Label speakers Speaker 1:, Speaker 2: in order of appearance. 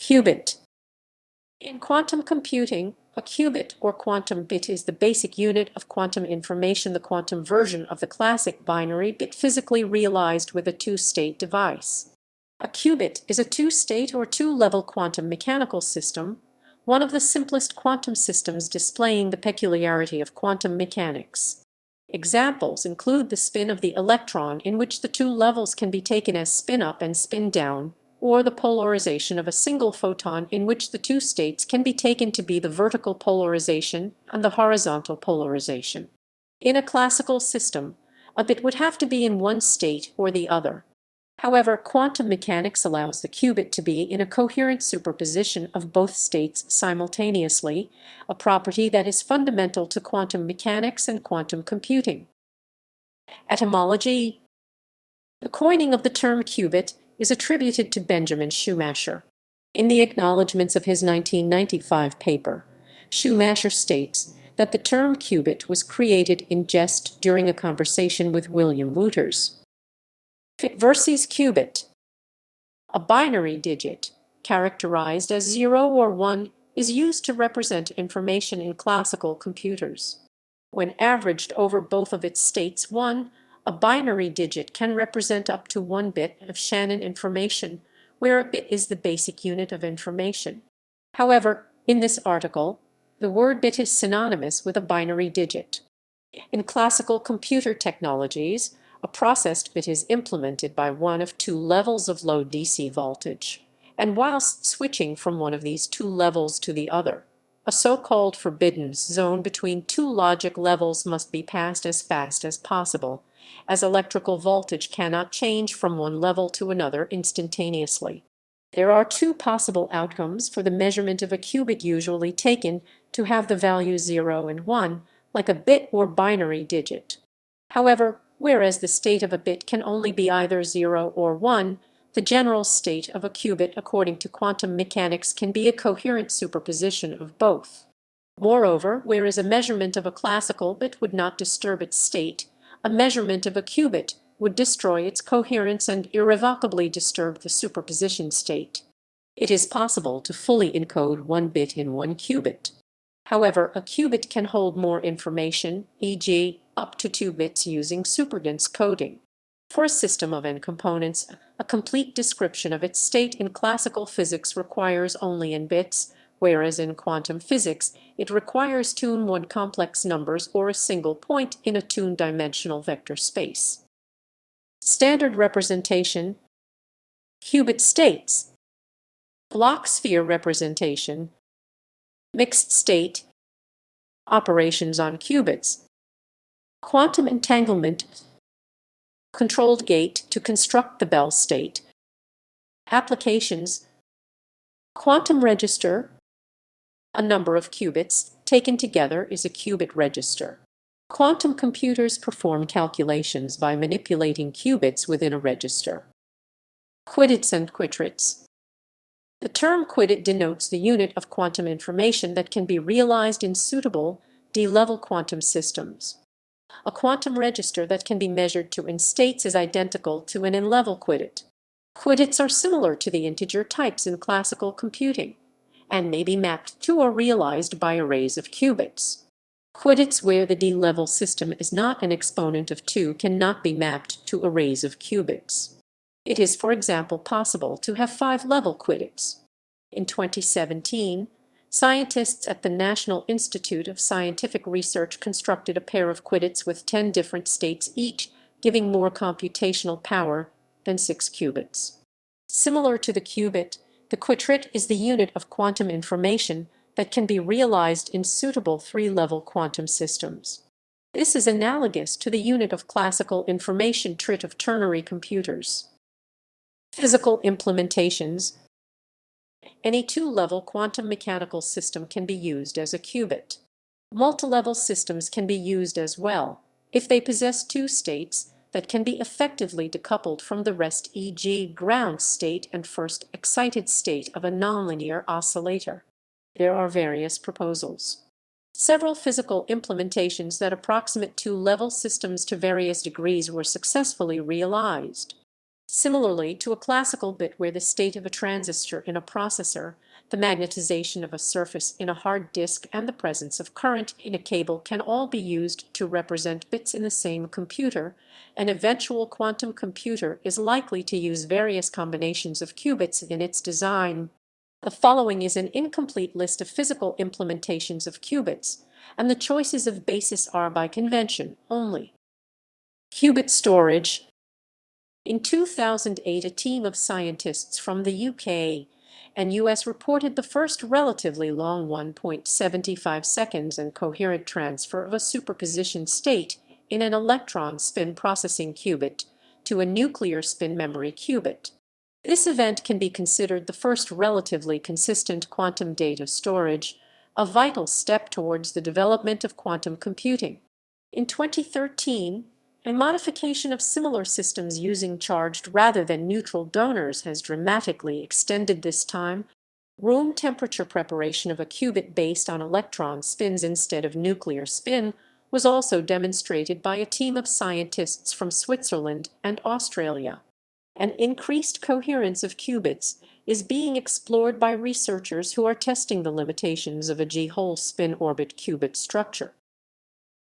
Speaker 1: Qubit. In quantum computing, a qubit or quantum bit is the basic unit of quantum information, the quantum version of the classic binary bit physically realized with a two-state device. A qubit is a two-state or two-level quantum mechanical system, one of the simplest quantum systems displaying the peculiarity of quantum mechanics. Examples include the spin of the electron, in which the two levels can be taken as spin up and spin down, or the polarization of a single photon, in which the two states can be taken to be the vertical polarization and the horizontal polarization. In a classical system, a bit would have to be in one state or the other. However, quantum mechanics allows the qubit to be in a coherent superposition of both states simultaneously, a property that is fundamental to quantum mechanics and quantum computing. Etymology. The coining of the term qubit is attributed to Benjamin Schumacher. In the acknowledgments of his 1995 paper, Schumacher states that the term qubit was created in jest during a conversation with William Wouters. Versus qubit. A binary digit, characterized as 0 or 1, is used to represent information in classical computers. When averaged over both of its states 1, a binary digit can represent up to 1 bit of Shannon information, where a bit is the basic unit of information. However, in this article, the word bit is synonymous with a binary digit. In classical computer technologies, a processed bit is implemented by one of two levels of low DC voltage, and whilst switching from one of these two levels to the other, a so-called forbidden zone between two logic levels must be passed as fast as possible, as electrical voltage cannot change from one level to another instantaneously. There are two possible outcomes for the measurement of a qubit, usually taken to have the values 0 and 1, like a bit or binary digit. However, whereas the state of a bit can only be either 0 or 1, the general state of a qubit, according to quantum mechanics, can be a coherent superposition of both. Moreover, whereas a measurement of a classical bit would not disturb its state, a measurement of a qubit would destroy its coherence and irrevocably disturb the superposition state. It is possible to fully encode one bit in one qubit. However, a qubit can hold more information, e.g., up to 2 bits using superdense coding. For a system of n components, a complete description of its state in classical physics requires only n bits, whereas in quantum physics it requires 2 and 1 complex numbers or a single point in a 2-dimensional vector space. Standard representation. Qubit states. Bloch sphere representation. Mixed state. Operations on qubits. Quantum entanglement. Controlled gate to construct the Bell state. Applications. Quantum register. A number of qubits taken together is a qubit register. Quantum computers perform calculations by manipulating qubits within a register. Qubits and quitrits. The term qubit denotes the unit of quantum information that can be realized in suitable D-level quantum systems. A quantum register that can be measured to n states is identical to an n-level qubit. Qubits are similar to the integer types in classical computing, and may be mapped to or realized by arrays of qubits. Qubits where the D-level system is not an exponent of 2 cannot be mapped to arrays of qubits. It is, for example, possible to have 5-level qubits. In 2017, scientists at the National Institute of Scientific Research constructed a pair of qubits with 10 different states each, giving more computational power than 6 qubits. Similar to the qubit, the quitrit is the unit of quantum information that can be realized in suitable 3-level quantum systems. This is analogous to the unit of classical information trit of ternary computers. Physical implementations. Any 2-level quantum mechanical system can be used as a qubit. Multi-level systems can be used as well, if they possess 2 states that can be effectively decoupled from the rest, e.g., ground state and first excited state of a nonlinear oscillator. There are various proposals. Several physical implementations that approximate 2-level systems to various degrees were successfully realized. Similarly to a classical bit where the state of a transistor in a processor, the magnetization of a surface in a hard disk, and the presence of current in a cable can all be used to represent bits in the same computer, an eventual quantum computer is likely to use various combinations of qubits in its design. The following is an incomplete list of physical implementations of qubits, and the choices of basis are by convention only. Qubit storage. In 2008, a team of scientists from the UK and US reported the first relatively long 1.75 seconds and coherent transfer of a superposition state in an electron spin processing qubit to a nuclear spin memory qubit. This event can be considered the first relatively consistent quantum data storage, a vital step towards the development of quantum computing. In 2013, a modification of similar systems using charged rather than neutral donors has dramatically extended this time. Room temperature preparation of a qubit based on electron spins instead of nuclear spin was also demonstrated by a team of scientists from Switzerland and Australia. An increased coherence of qubits is being explored by researchers who are testing the limitations of a G-hole spin orbit qubit structure.